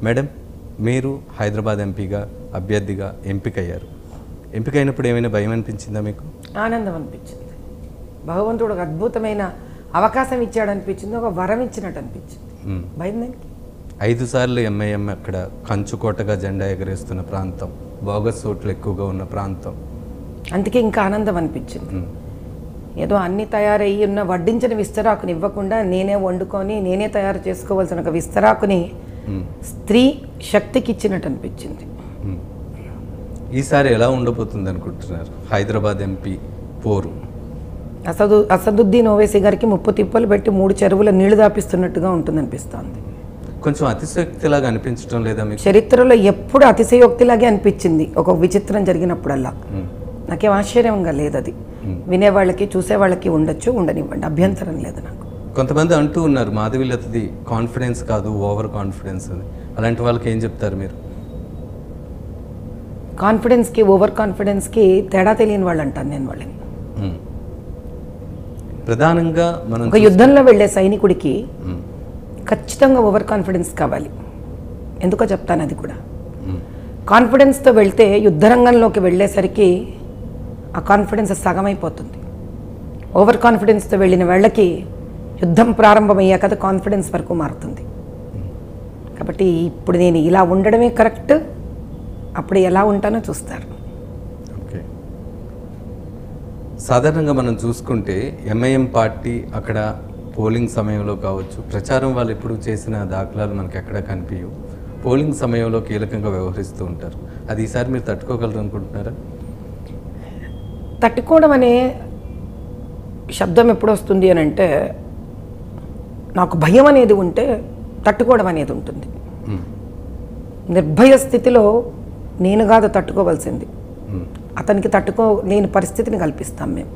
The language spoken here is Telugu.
మేడం, మీరు హైదరాబాద్ ఎంపీగా అభ్యర్థిగా ఎంపికయ్యారు. ఎంపికైనప్పుడు ఏమైనా భయం అనిపించిందా మీకు? ఆనందం అనిపించింది. భగవంతుడు ఒక అద్భుతమైన అవకాశం ఇచ్చాడు అనిపించింది, ఒక వరం ఇచ్చినట్టు అనిపించింది. భయం దానికి 5 సార్లు ఎంఐఎం అక్కడ కంచుకోటగా జెండా ఎగరేస్తున్న ప్రాంతం, బోగస్ ఓట్లు ఎక్కువగా ఉన్న ప్రాంతం, అందుకే ఇంకా ఆనందం అనిపించింది. ఏదో అన్ని తయారయ్యి ఉన్న వడ్డించిన విస్తరాకుని ఇవ్వకుండా నేనే వండుకొని నేనే తయారు చేసుకోవాల్సిన ఒక విస్తరాకుని స్త్రీ శక్తికి ఇచ్చినట్టు అనిపించింది. ఈసారి ఎలా ఉండబోతుంది అనుకుంటున్నారు హైదరాబాద్ ఎంపీ పోరు? అసదుద్దీన్ ఓవైసీ గారికి 30 తిప్పలు పెట్టి 3 చెరువుల నీళ్లు దాపిస్తున్నట్టుగా ఉంటుంది అనిపిస్తుంది. కొంచెం అతిశయోక్తిలాగా అనిపించడం లేదా మీకు? చరిత్రలో ఎప్పుడు అతిశయోక్తిలాగే అనిపించింది. ఒక విచిత్రం జరిగినప్పుడల్లా నాకేం ఆశ్చర్యంగా లేదు. అది వినేవాళ్ళకి చూసేవాళ్ళకి ఉండొచ్చు, ఉండనివ్వండి, అభ్యంతరం లేదు నాకు. కొంతమంది అంటూ ఉన్నారు మాధవీలతది కాన్ఫిడెన్స్ కాదు, ఓవర్ కాన్ఫిడెన్స్ అని. అలాంటి వాళ్ళకి ఏం చెప్తారు మీరు? కాన్ఫిడెన్స్కి ఓవర్ కాన్ఫిడెన్స్కి తేడా తెలియని వాళ్ళు అంటాను నేను వాళ్ళని. ప్రధానంగా మనం ఒక యుద్ధంలో వెళ్ళే సైనికుడికి ఖచ్చితంగా ఓవర్ కాన్ఫిడెన్స్ కావాలి. ఎందుకో చెప్తాను అది కూడా. కాన్ఫిడెన్స్తో వెళ్తే యుద్ధరంగంలోకి వెళ్ళేసరికి ఆ కాన్ఫిడెన్స్ సగమైపోతుంది. ఓవర్ కాన్ఫిడెన్స్తో వెళ్ళిన వాళ్ళకి యుద్ధం ప్రారంభమయ్యాక అది కాన్ఫిడెన్స్ వరకు మారుతుంది. కాబట్టి ఇప్పుడు నేను ఇలా ఉండడమే కరెక్ట్, అప్పుడు ఎలా ఉంటానో చూస్తారు. ఓకే. సాధారణంగా మనం చూసుకుంటే ఎంఐఎం పార్టీ అక్కడ పోలింగ్ సమయంలో కావచ్చు, ప్రచారం వాళ్ళు ఎప్పుడు చేసిన దాఖలాలు మనకి ఎక్కడ కనిపించవు. పోలింగ్ సమయంలో కీలకంగా వ్యవహరిస్తూ ఉంటారు. అది ఈసారి మీరు తట్టుకోగలరు అనుకుంటున్నారా? తట్టుకోవడం అనే శబ్దం ఎప్పుడు వస్తుంది అని అంటే, నాకు భయం అనేది ఉంటే తట్టుకోవడం అనేది ఉంటుంది. నిర్భయ స్థితిలో నేను కాదు తట్టుకోవాల్సింది, అతనికి తట్టుకోలేని పరిస్థితిని కల్పిస్తాం మేము.